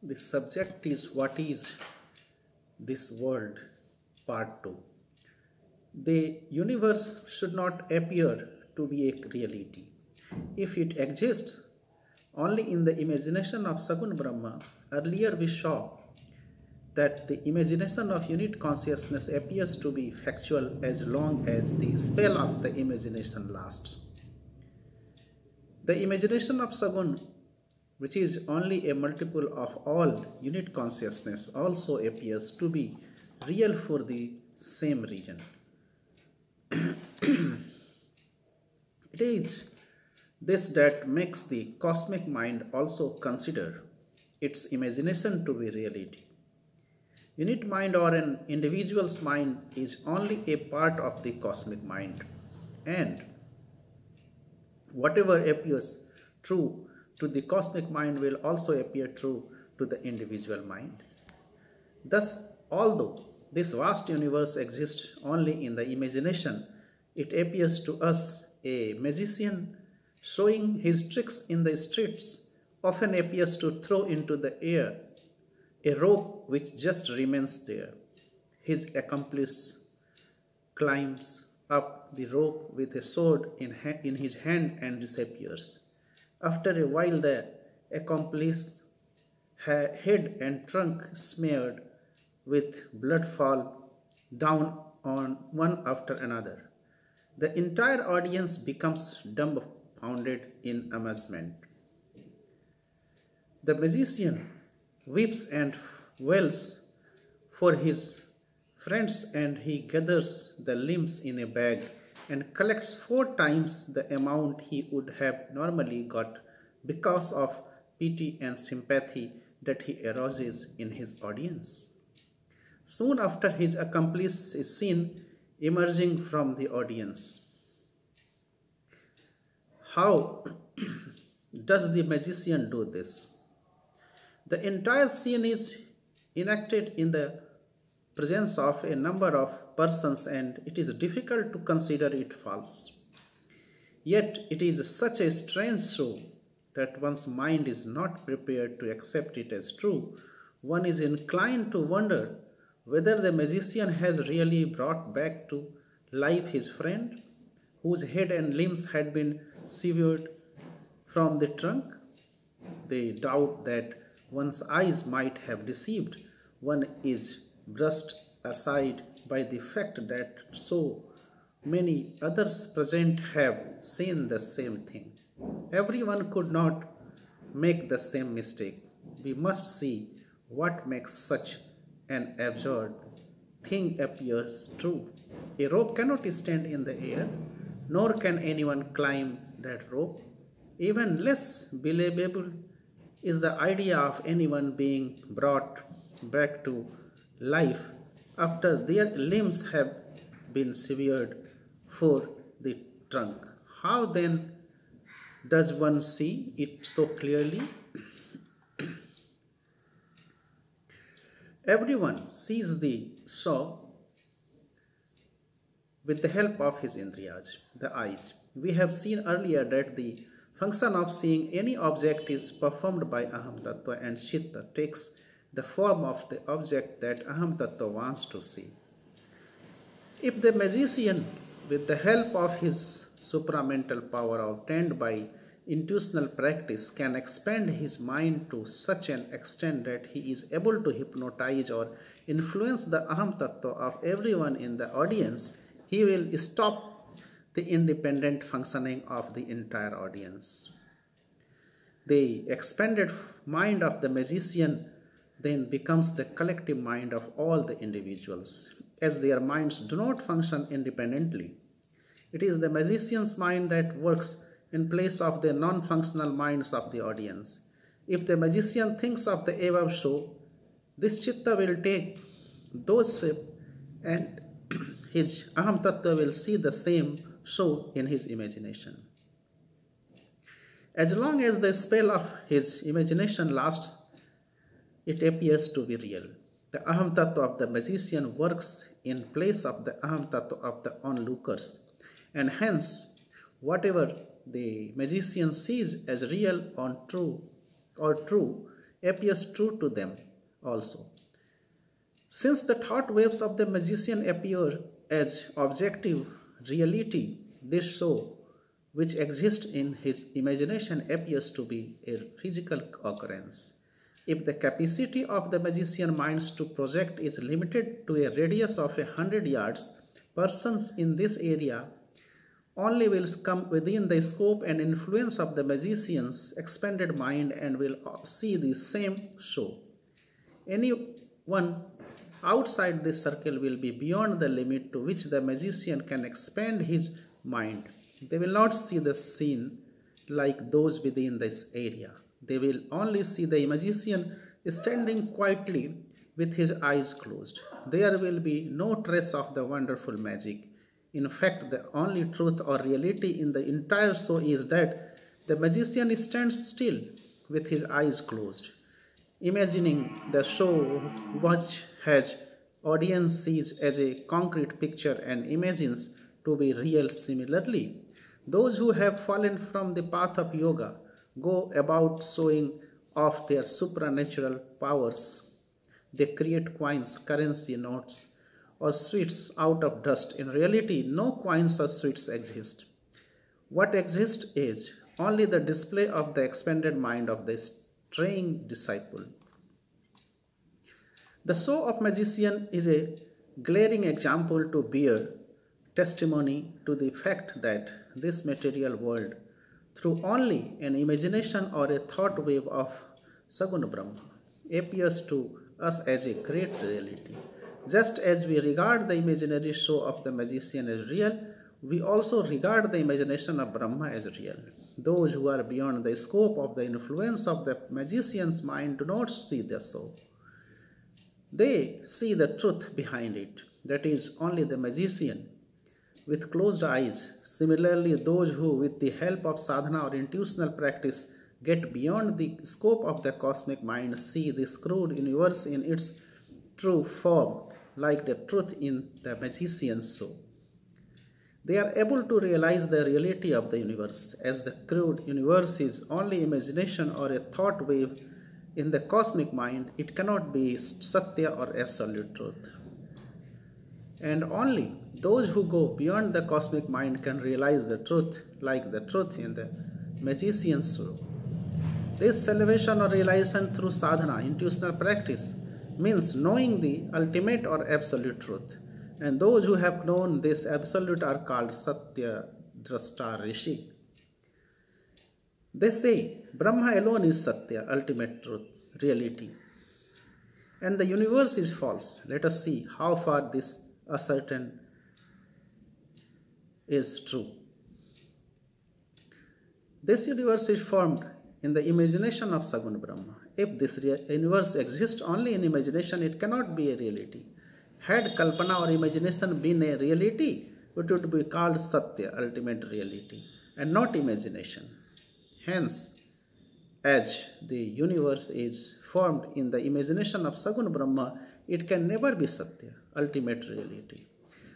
The subject is What is this world? Part 2. The universe should not appear to be a reality. If it exists only in the imagination of Sagun Brahma, earlier we saw that the imagination of unit consciousness appears to be factual as long as the spell of the imagination lasts. The imagination of Sagun, which is only a multiple of all unit consciousness, also appears to be real for the same reason. It is this that makes the cosmic mind also consider its imagination to be reality. Unit mind or an individual's mind is only a part of the cosmic mind, and whatever appears true to the cosmic mind will also appear true to the individual mind. Thus, although this vast universe exists only in the imagination, it appears to us a magician showing his tricks in the streets often appears to throw into the air a rope which just remains there. His accomplice climbs up the rope with a sword in his hand and disappears. After a while, the accomplice, head and trunk smeared with blood, fall down on one after another. The entire audience becomes dumbfounded in amazement. The magician weeps and wails for his friends, and he gathers the limbs in a bag and collects 4 times the amount he would have normally got because of pity and sympathy that he arouses in his audience. Soon after, his accomplice is seen emerging from the audience. How does the magician do this? The entire scene is enacted in the presence of a number of persons, and it is difficult to consider it false. Yet it is such a strange show that one's mind is not prepared to accept it as true. One is inclined to wonder whether the magician has really brought back to life his friend, whose head and limbs had been severed from the trunk. The doubt that one's eyes might have deceived one is brushed aside by the fact that so many others present have seen the same thing. Everyone could not make the same mistake. We must see what makes such an absurd thing appears true. A rope cannot stand in the air, nor can anyone climb that rope. Even less believable is the idea of anyone being brought back to life after their limbs have been severed for the trunk. How then does one see it so clearly? Everyone sees the show with the help of his indriyas, the eyes. We have seen earlier that the function of seeing any object is performed by Aham Tattva, and Chitta takes the form of the object that Aham Tattva wants to see. If the magician, with the help of his supramental power obtained by intuitional practice, can expand his mind to such an extent that he is able to hypnotize or influence the Aham Tattva of everyone in the audience, he will stop the independent functioning of the entire audience. The expanded mind of the magician then becomes the collective mind of all the individuals, as their minds do not function independently. It is the magician's mind that works in place of the non-functional minds of the audience. If the magician thinks of the above show, this chitta will take those shapes, and his Aham Tattva will see the same show in his imagination. As long as the spell of his imagination lasts, it appears to be real. The Aham Tattva of the magician works in place of the Aham Tattva of the onlookers, and hence whatever the magician sees as real or true appears true to them also. Since the thought waves of the magician appear as objective reality, this show, which exists in his imagination, appears to be a physical occurrence. If the capacity of the magician minds to project is limited to a radius of 100 yards, persons in this area only will come within the scope and influence of the magician's expanded mind and will see the same show. Anyone outside this circle will be beyond the limit to which the magician can expand his mind. They will not see the scene like those within this area. They will only see the magician standing quietly with his eyes closed. There will be no trace of the wonderful magic. In fact, the only truth or reality in the entire show is that the magician stands still with his eyes closed, imagining the show which his audience sees as a concrete picture and imagines to be real. Similarly, those who have fallen from the path of yoga go about showing off their supernatural powers. They create coins, currency notes, or sweets out of dust. In reality, no coins or sweets exist. What exists is only the display of the expanded mind of the straying disciple. The show of magician is a glaring example to bear testimony to the fact that this material world, through only an imagination or a thought wave of Saguna Brahma, appears to us as a great reality. Just as we regard the imaginary show of the magician as real, we also regard the imagination of Brahma as real. Those who are beyond the scope of the influence of the magician's mind do not see the show. They see the truth behind it, that is, only the magician with closed eyes. Similarly, those who, with the help of sadhana or intuitional practice, get beyond the scope of the cosmic mind, see this crude universe in its true form, like the truth in the magician's show. They are able to realize the reality of the universe, as the crude universe is only imagination or a thought wave in the cosmic mind. It cannot be satya or absolute truth. And only those who go beyond the cosmic mind can realize the truth, like the truth in the magician's show. This salvation or realization through sadhana, intuitional practice, means knowing the ultimate or absolute truth. And those who have known this absolute are called Satya Drashta Rishi. They say Brahma alone is Satya, ultimate truth, reality. And the universe is false. Let us see how far this assertion is true. This universe is formed in the imagination of Saguna Brahma. If this universe exists only in imagination, it cannot be a reality. Had Kalpana or imagination been a reality, it would be called Satya, ultimate reality, and not imagination. Hence, as the universe is formed in the imagination of Saguna Brahma, it can never be Satya, ultimate reality.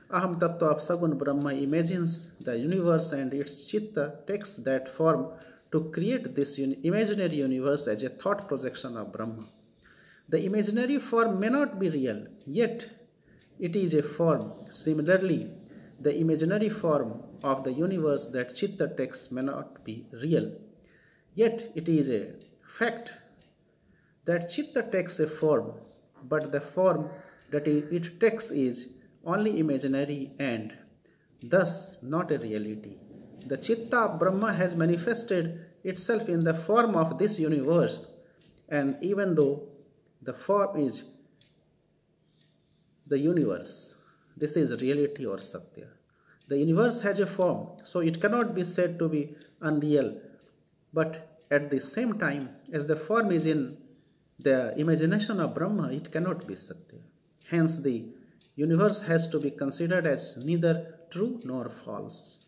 Aham Tattva of Saguna Brahma imagines the universe, and its Chitta takes that form to create this imaginary universe as a thought projection of Brahma. The imaginary form may not be real, yet it is a form. Similarly, the imaginary form of the universe that Chitta takes may not be real, yet it is a fact that Chitta takes a form, but the form that it takes is only imaginary and thus not a reality. The Chitta of Brahma has manifested itself in the form of this universe, and even though the form is the universe, this is reality or Satya. The universe has a form, so it cannot be said to be unreal, but at the same time, as the form is in the imagination of Brahma, it cannot be Satya. Hence, the universe has to be considered as neither true nor false.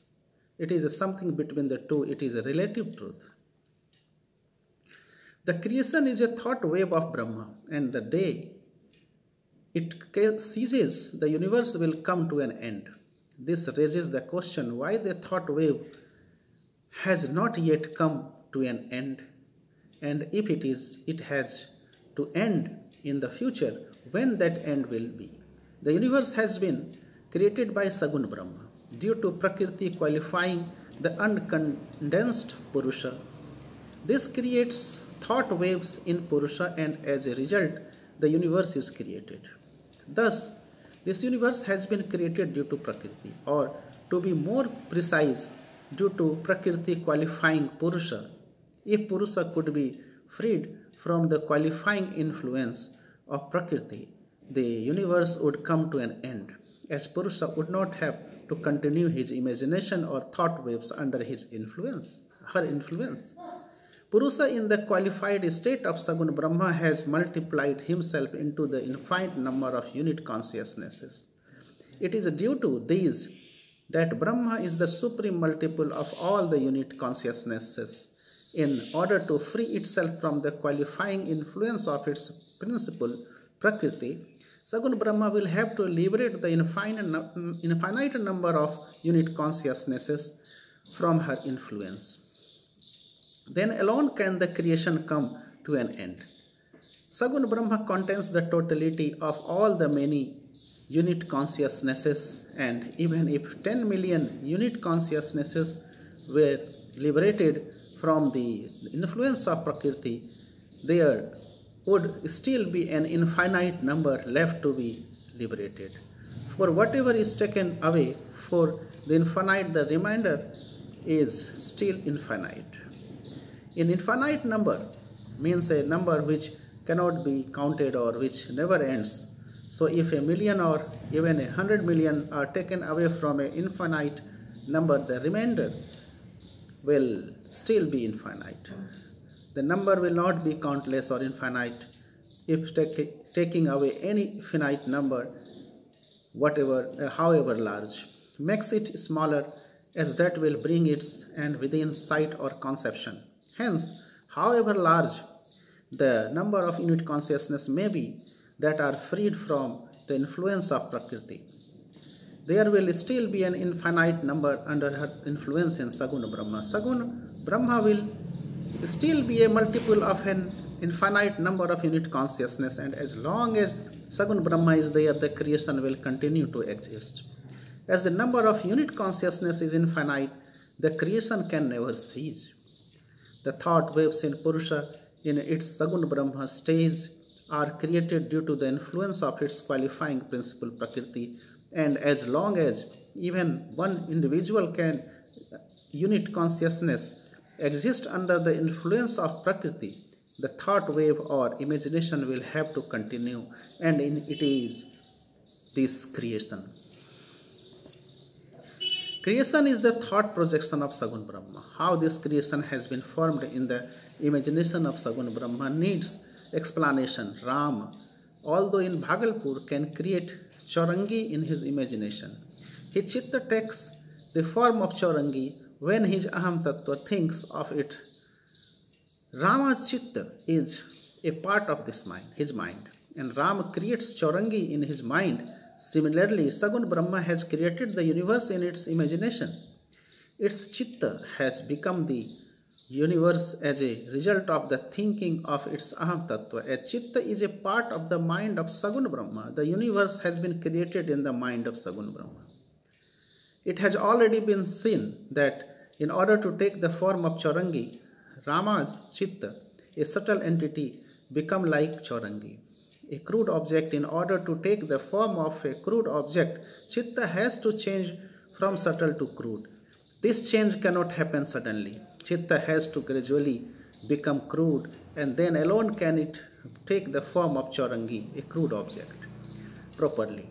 It is something between the two. It is a relative truth. The creation is a thought wave of Brahma, and the day it ceases, the universe will come to an end. This raises the question why the thought wave has not yet come to an end, and if it has to end in the future, when that end will be. The universe has been created by Sagun Brahma due to Prakriti qualifying the uncondensed Purusha. This creates thought waves in Purusha, and as a result, the universe is created. Thus, this universe has been created due to Prakriti, or to be more precise, due to Prakriti qualifying Purusha. If Purusha could be freed from the qualifying influence of Prakriti, the universe would come to an end, as Purusha would not have to continue his imagination or thought waves under his influence, her influence. Purusha in the qualified state of Sagun Brahma has multiplied himself into the infinite number of unit consciousnesses. It is due to these that Brahma is the supreme multiple of all the unit consciousnesses. In order to free itself from the qualifying influence of its principle, Prakriti, Sagun Brahma will have to liberate the infinite number of unit consciousnesses from her influence. Then alone can the creation come to an end. Sagun Brahma contains the totality of all the many unit consciousnesses, and even if 10 million unit consciousnesses were liberated from the influence of Prakriti, there would still be an infinite number left to be liberated. For whatever is taken away for the infinite, the remainder is still infinite. An infinite number means a number which cannot be counted or which never ends. So if a million or even 100 million are taken away from an infinite number, the remainder will still be infinite. The number will not be countless or infinite if taking away any finite number, however large, makes it smaller, as that will bring its end within sight or conception. Hence, however large the number of unit consciousness may be that are freed from the influence of Prakriti, there will still be an infinite number under her influence in Sagun Brahma. Sagun Brahma will still be a multiple of an infinite number of unit consciousness, and as long as Sagun Brahma is there, the creation will continue to exist. As the number of unit consciousness is infinite, the creation can never cease. The thought waves in Purusha in its Sagun Brahma stage are created due to the influence of its qualifying principle Prakriti, and as long as even one individual unit consciousness exist under the influence of Prakriti, the thought wave or imagination will have to continue, and it is this creation. Creation is the thought projection of Sagun Brahma. How this creation has been formed in the imagination of Sagun Brahma needs explanation. Ram, although in Bhagalpur, can create Chaurangi in his imagination. His chitta takes the form of Chaurangi when his Aham Tattva thinks of it. Rama's chitta is a part of his mind, and Ram creates Chaurangi in his mind. Similarly, Sagun Brahma has created the universe in its imagination. Its chitta has become the universe as a result of the thinking of its Aham Tattva. A chitta is a part of the mind of Sagun Brahma. The universe has been created in the mind of Sagun Brahma. It has already been seen that in order to take the form of Chaurangi, Rama's chitta, a subtle entity, become like Chaurangi. A crude object, in order to take the form of a crude object, chitta has to change from subtle to crude. This change cannot happen suddenly. Chitta has to gradually become crude, and then alone can it take the form of Chaurangi, a crude object, properly.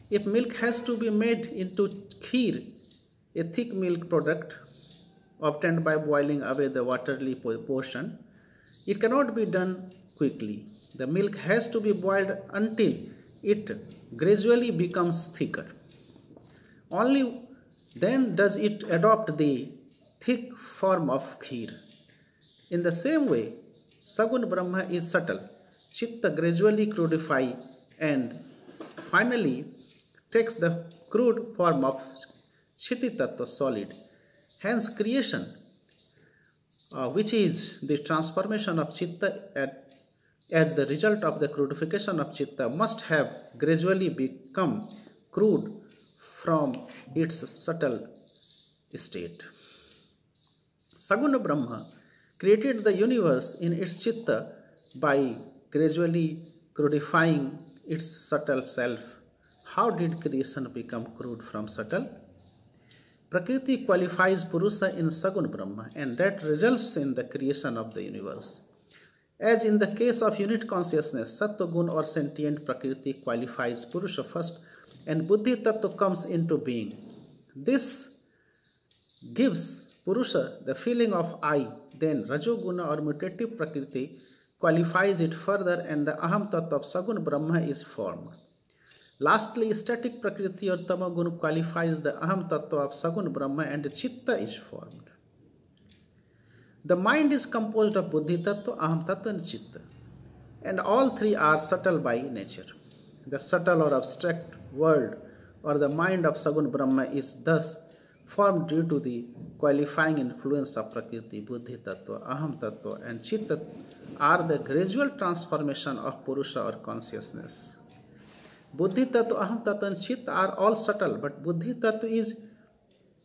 If milk has to be made into kheer, a thick milk product obtained by boiling away the watery portion, it cannot be done quickly. The milk has to be boiled until it gradually becomes thicker. Only then does it adopt the thick form of kheer. In the same way, Sagun Brahma is subtle. Chitta gradually crudify and finally takes the crude form of Chiti Tattva, solid. Hence creation, which is the transformation of Chitta as the result of the crudification of Chitta, must have gradually become crude from its subtle state. Saguna Brahma created the universe in its Chitta by gradually crudifying its subtle self. How did creation become crude from subtle? Prakriti qualifies Purusha in Sagun Brahma, and that results in the creation of the universe. As in the case of unit consciousness, Sattva Gun or sentient Prakriti qualifies Purusha first, and Buddhi Tattva comes into being. This gives Purusha the feeling of I, then Rajoguna or mutative Prakriti qualifies it further, and the Aham Tattva of Sagun Brahma is formed. Lastly, static Prakriti or Tamagun qualifies the Aham Tattva of Sagun Brahma, and Chitta is formed. The mind is composed of Buddhi Tattva, Aham Tattva and Chitta, and all three are subtle by nature. The subtle or abstract world or the mind of Sagun Brahma is thus formed due to the qualifying influence of Prakriti, Buddhi Tattva, Aham Tattva and Chitta are the gradual transformation of Purusha or consciousness. Buddhi Tattva, Aham Tattva and Chitta are all subtle, but Buddhi Tattva is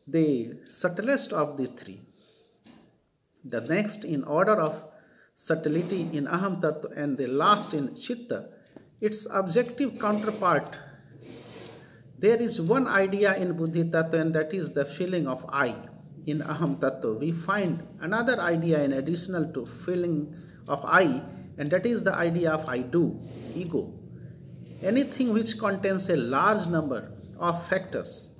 the subtlest of the three. The next in order of subtlety in Aham Tattva and the last in Chitta, its objective counterpart. There is one idea in Buddhi Tattva, and that is the feeling of I. In Aham Tattva, we find another idea in additional to feeling of I, and that is the idea of I do, ego. Anything which contains a large number of factors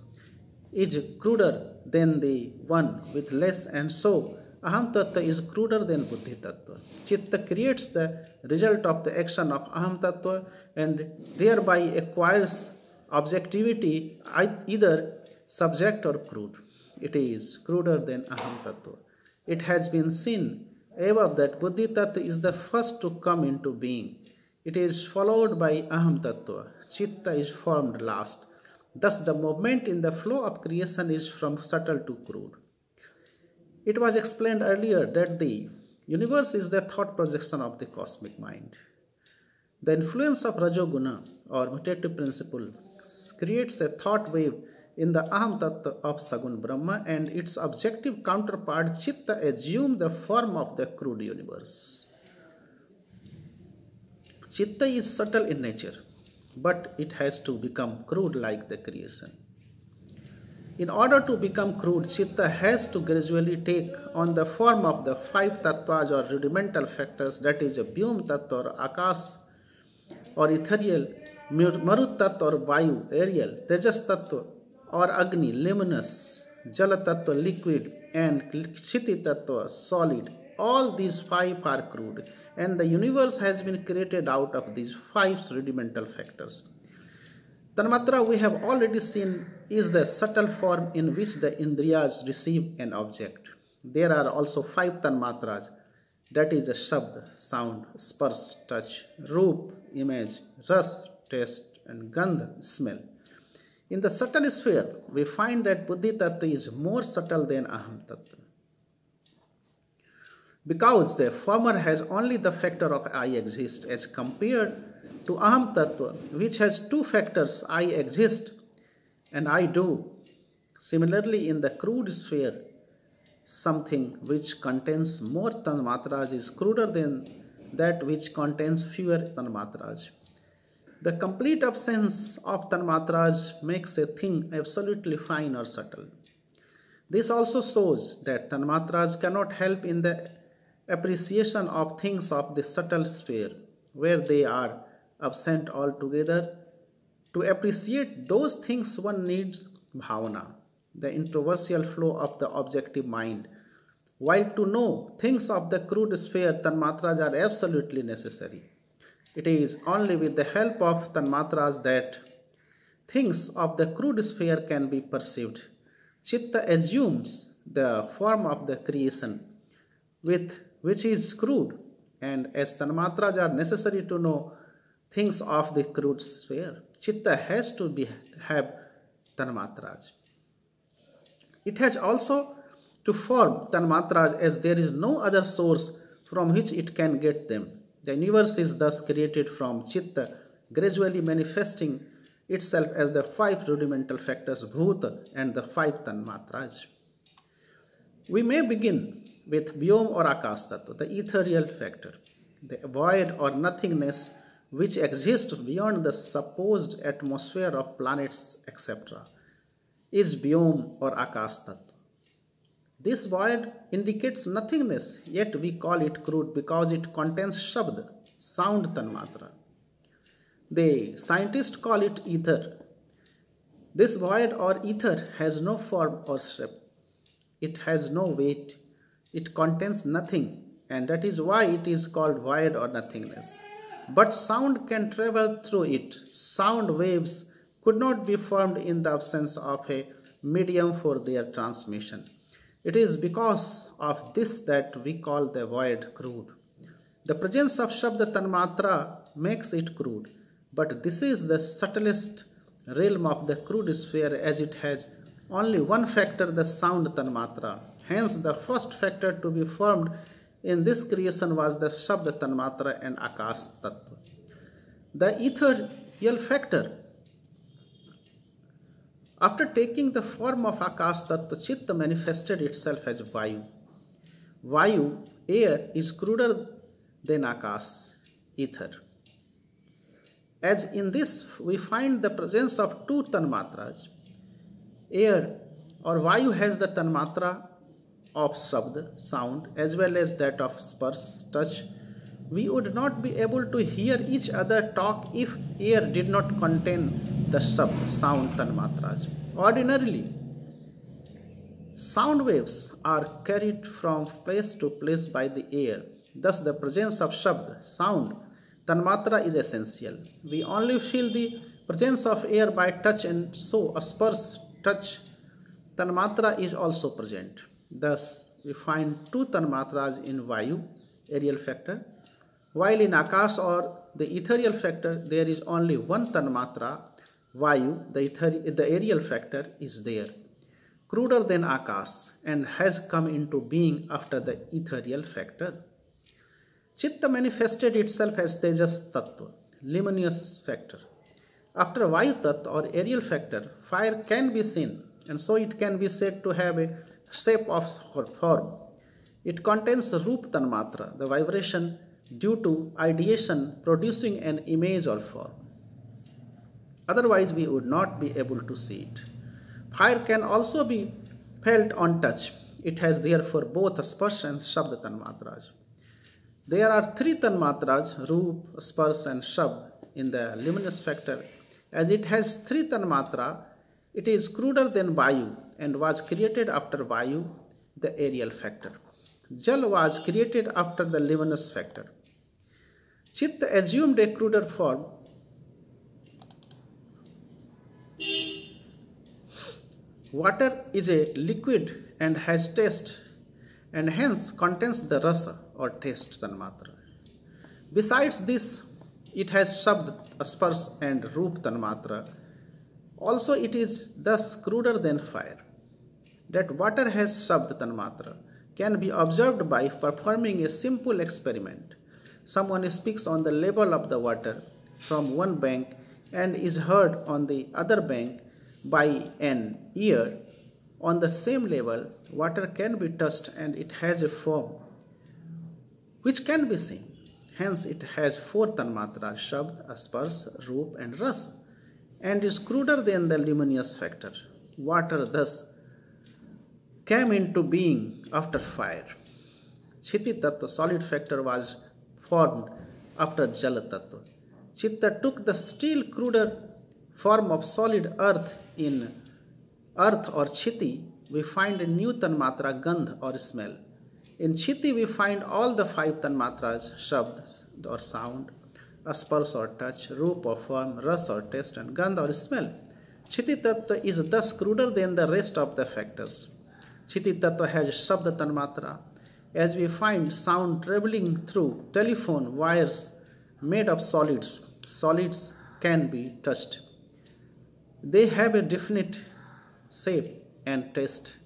is cruder than the one with less, and so Aham Tattva is cruder than Buddhi Tattva. Chitta creates the result of the action of Aham Tattva and thereby acquires objectivity, either subject or crude. It is cruder than Aham Tattva. It has been seen above that Buddhi Tattva is the first to come into being. It is followed by Aham Tattva. Chitta is formed last. Thus the movement in the flow of creation is from subtle to crude. It was explained earlier that the universe is the thought projection of the cosmic mind. The influence of Rajoguna or mutative principle creates a thought wave in the Aham Tattva of Sagun Brahma, and its objective counterpart Chitta assume the form of the crude universe. Chitta is subtle in nature, but it has to become crude like the creation. In order to become crude, Chitta has to gradually take on the form of the five tattvas or rudimental factors, that is a Vyom Tattva or Akash or ethereal, Marut Tattva or Vayu, aerial, Tejas Tattva or Agni, luminous, Jala Tattva, liquid, and Kshiti Tattva, solid. All these five are crude, and the universe has been created out of these five rudimental factors. Tanmatra, we have already seen, is the subtle form in which the Indriyas receive an object. There are also five Tanmatras, that is a Shabd, sound, Sparsh, touch, Roop, image, Ras, taste, and Gandh, smell. In the subtle sphere, we find that Buddhi Tattva is more subtle than Aham Tattva, because the former has only the factor of I exist as compared to Aham Tattva, which has two factors, I exist and I do. Similarly, in the crude sphere, something which contains more Tanmatras is cruder than that which contains fewer Tanmatras. The complete absence of Tanmatras makes a thing absolutely fine or subtle. This also shows that Tanmatras cannot help in the appreciation of things of the subtle sphere, where they are absent altogether. To appreciate those things, one needs bhavana, the introversial flow of the objective mind, while to know things of the crude sphere, Tanmatras are absolutely necessary. It is only with the help of Tanmatras that things of the crude sphere can be perceived. Chitta assumes the form of the creation, which is crude, and as Tanmatras are necessary to know things of the crude sphere, Chitta has to have Tanmatras. It has also to form Tanmatras, as there is no other source from which it can get them. The universe is thus created from Chitta, gradually manifesting itself as the 5 rudimental factors Bhuta and the 5 Tanmatras. We may begin with Vyom or Akash Tattva, the ethereal factor, the void or nothingness which exists beyond the supposed atmosphere of planets, etc., is Vyom or Akash Tattva. This void indicates nothingness, yet we call it crude because it contains Shabd, sound Tanmatra. The scientists call it ether. This void or ether has no form or shape. It has no weight. It contains nothing, and that is why it is called void or nothingness. But sound can travel through it. Sound waves could not be formed in the absence of a medium for their transmission. It is because of this that we call the void crude. The presence of Shabda Tanmatra makes it crude, but this is the subtlest realm of the crude sphere, as it has only one factor, the sound Tanmatra. Hence, the first factor to be formed in this creation was the Shabda Tanmatra and Akash Tattva. The ethereal factor, after taking the form of Akash Tattva, Chitta manifested itself as Vayu. Vayu, air, is cruder than Akash, ether. As in this, we find the presence of 2 Tanmatras. Air or Vayu has the Tanmatra of Shabd, sound, as well as that of Spars, touch. We would not be able to hear each other talk if air did not contain the Shabd, sound Tanmatras. Ordinarily, sound waves are carried from place to place by the air. Thus, the presence of Shabd, sound, Tanmatra is essential. We only feel the presence of air by touch, and so a Spars, touch, Tanmatra is also present. Thus, we find 2 Tanmatras in Vayu, aerial factor, while in Akash or the ethereal factor, there is only 1 Tanmatra, Vayu, the aerial factor, is there, cruder than Akash, and has come into being after the ethereal factor. Chitta manifested itself as Tejas Tattva, luminous factor. After Vayu Tattva or aerial factor, fire can be seen, and so it can be said to have a shape of form. It contains Roop Tanmatra, the vibration due to ideation producing an image or form. Otherwise, we would not be able to see it. Fire can also be felt on touch. It has therefore both Spars and Shabd Tanmatras. There are 3 Tanmatras, Roop, Spars and Shabd, in the luminous factor. As it has 3 Tanmatra, it is cruder than Vayu and was created after Vayu, the aerial factor. Jal was created after the luminous factor. Chitta assumed a cruder form. Water is a liquid and has taste, and hence contains the rasa or taste Tanmatra. Besides this, it has Shabd, Spars and Roop Tanmatra. Also, it is thus cruder than fire. That water has Shabd Tanmatra can be observed by performing a simple experiment. Someone speaks on the level of the water from one bank and is heard on the other bank by an ear. On the same level, water can be touched and it has a form which can be seen. Hence, it has 4 Tanmatras, Shabd, Spars, Roop and Ras, and is cruder than the luminous factor. Water thus came into being after fire. Chiti Tattva, solid factor, was formed after Jala Tattva. Chitta took the still cruder form of solid earth. In earth or Chiti, we find a new Tanmatra, Gandh or smell. In Chiti, we find all the 5 Tanmatras, Shabd or sound, Spars or touch, Roop or form, Ras or taste, and Gandh or smell. Chiti Tattva is thus cruder than the rest of the factors. Chiti Tattva has Shabda Tanmatra, as we find sound traveling through telephone wires made of solids. Solids can be touched. They have a definite shape and taste.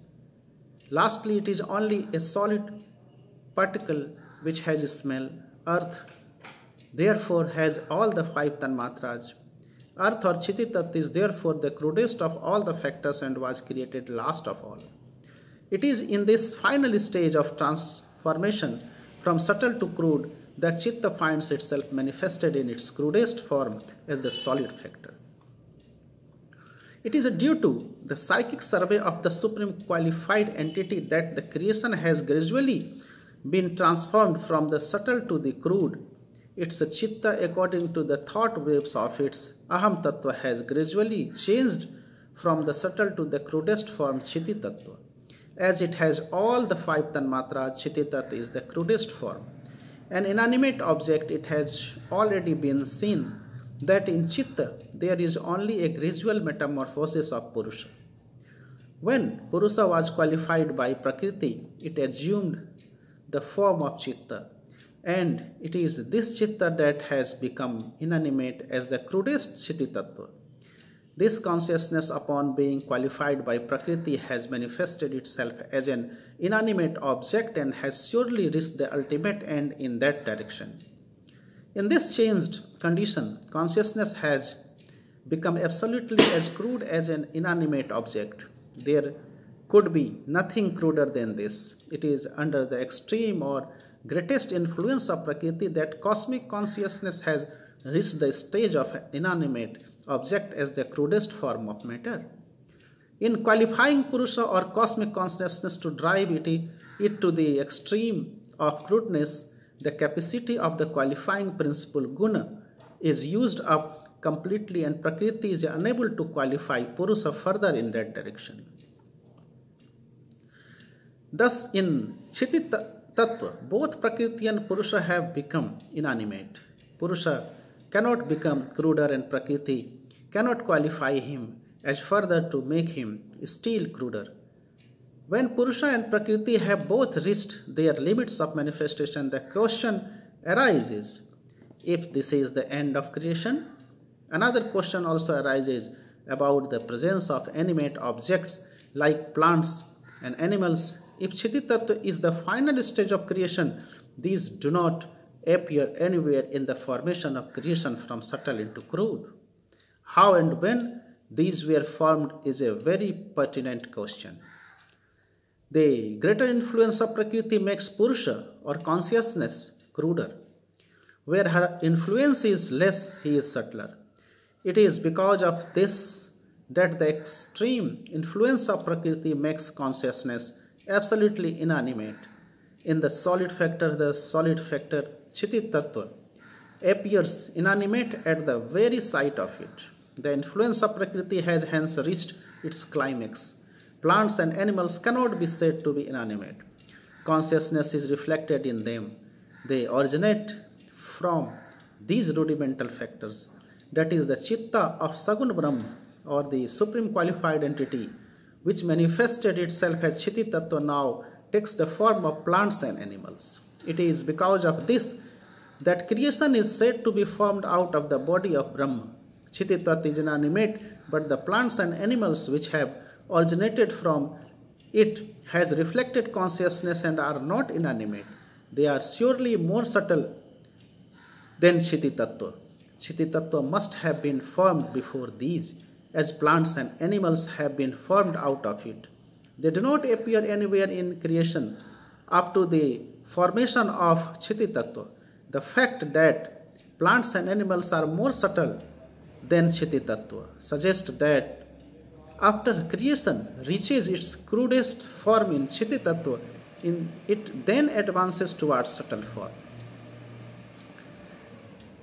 Lastly, it is only a solid particle which has a smell. Earth therefore has all the five tanmatras. Earth or Chiti Tattva is therefore the crudest of all the factors and was created last of all. It is in this final stage of transformation from subtle to crude that Chitta finds itself manifested in its crudest form as the solid factor. It is due to the psychic survey of the supreme qualified entity that the creation has gradually been transformed from the subtle to the crude. Its Chitta, according to the thought waves of its Aham Tattva, has gradually changed from the subtle to the crudest form Chiti Tattva. As it has all the five tanmatras, Chiti Tattva is the crudest form. An inanimate object, it has already been seen that in Chitta there is only a gradual metamorphosis of Purusha. When Purusha was qualified by Prakriti, it assumed the form of Chitta, and it is this Chitta that has become inanimate as the crudest Chiti Tattva. This consciousness, upon being qualified by Prakriti, has manifested itself as an inanimate object and has surely reached the ultimate end in that direction. In this changed condition, consciousness has become absolutely as crude as an inanimate object. There could be nothing cruder than this. It is under the extreme or greatest influence of Prakriti that cosmic consciousness has reached the stage of inanimate object as the crudest form of matter. In qualifying Purusha or cosmic consciousness to drive it to the extreme of crudeness, the capacity of the qualifying principle Guna is used up completely, and Prakriti is unable to qualify Purusha further in that direction. Thus, in Chiti Tattva, both Prakriti and Purusha have become inanimate. Purusha cannot become cruder, and Prakriti cannot qualify him as further to make him still cruder. When Purusha and Prakriti have both reached their limits of manifestation, the question arises, if this is the end of creation? Another question also arises about the presence of animate objects like plants and animals. If Chiti Tattva is the final stage of creation, these do not appear anywhere in the formation of creation from subtle into crude. How and when these were formed is a very pertinent question. The greater influence of Prakriti makes Purusha or consciousness cruder. Where her influence is less, he is subtler. It is because of this that the extreme influence of Prakriti makes consciousness absolutely inanimate. In the solid factor Chiti Tattva appears inanimate at the very sight of it. The influence of Prakriti has hence reached its climax. Plants and animals cannot be said to be inanimate. Consciousness is reflected in them. They originate from these rudimental factors. That is the Chitta of Sagun Brahma, or the supreme qualified entity, which manifested itself as Chiti Tattva, now takes the form of plants and animals. It is because of this that creation is said to be formed out of the body of Brahma. Chiti Tattva is inanimate, but the plants and animals which have originated from it has reflected consciousness and are not inanimate. They are surely more subtle than Chiti Tattva. Chiti Tattva must have been formed before these, as plants and animals have been formed out of it. They do not appear anywhere in creation up to the formation of Chiti Tattva. The fact that plants and animals are more subtle than Chiti Tattva suggests that after creation reaches its crudest form in Chiti Tattva, it then advances towards subtle form.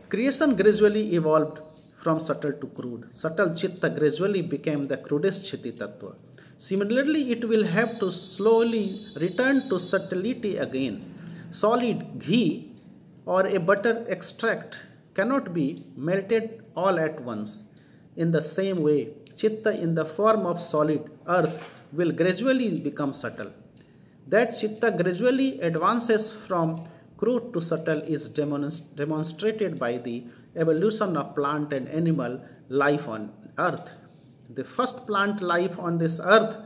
Creation gradually evolved from subtle to crude. Subtle Chitta gradually became the crudest Chiti Tattva. Similarly, it will have to slowly return to subtlety again. Solid ghee or a butter extract cannot be melted all at once. In the same way, Chitta in the form of solid earth will gradually become subtle. That Chitta gradually advances from crude to subtle is demonstrated by the evolution of plant and animal life on earth. The first plant life on this earth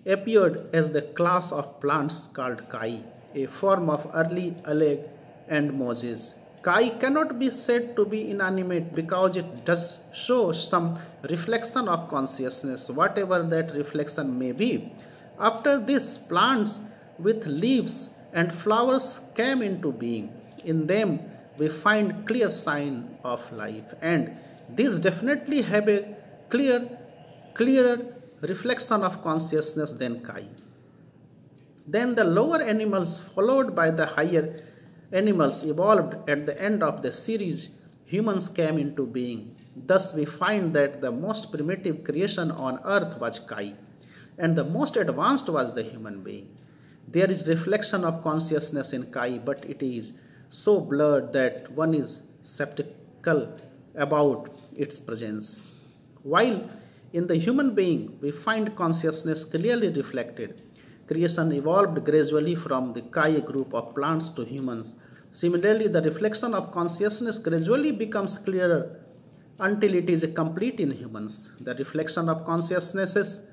appeared as the class of plants called Kai, a form of early algae and mosses. Kai cannot be said to be inanimate because it does show some reflection of consciousness, whatever that reflection may be. After this, plants with leaves and flowers came into being. In them, we find clear sign of life, and these definitely have a clearer reflection of consciousness than Kai. Then the lower animals, followed by the higher animals, evolved. At the end of the series, humans came into being. Thus, we find that the most primitive creation on earth was Kai, and the most advanced was the human being. There is reflection of consciousness in Kai, but it is so blurred that one is skeptical about its presence. While in the human being, we find consciousness clearly reflected. Creation evolved gradually from the Kai group of plants to humans. Similarly, the reflection of consciousness gradually becomes clearer until it is complete in humans. The reflection of consciousness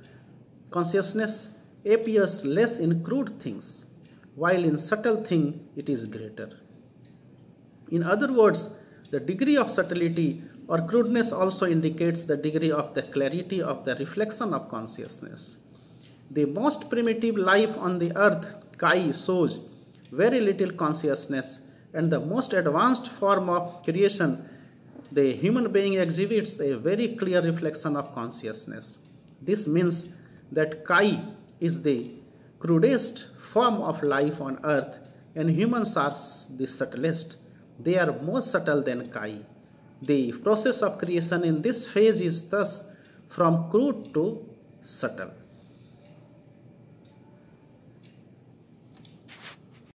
appears less in crude things, while in subtle things it is greater. In other words, the degree of subtlety or crudeness also indicates the degree of the clarity of the reflection of consciousness. The most primitive life on the earth, Kai, shows very little consciousness, and the most advanced form of creation, the human being, exhibits a very clear reflection of consciousness. This means that Kai is the crudest form of life on earth, and humans are the subtlest. They are more subtle than Kai. The process of creation in this phase is thus from crude to subtle.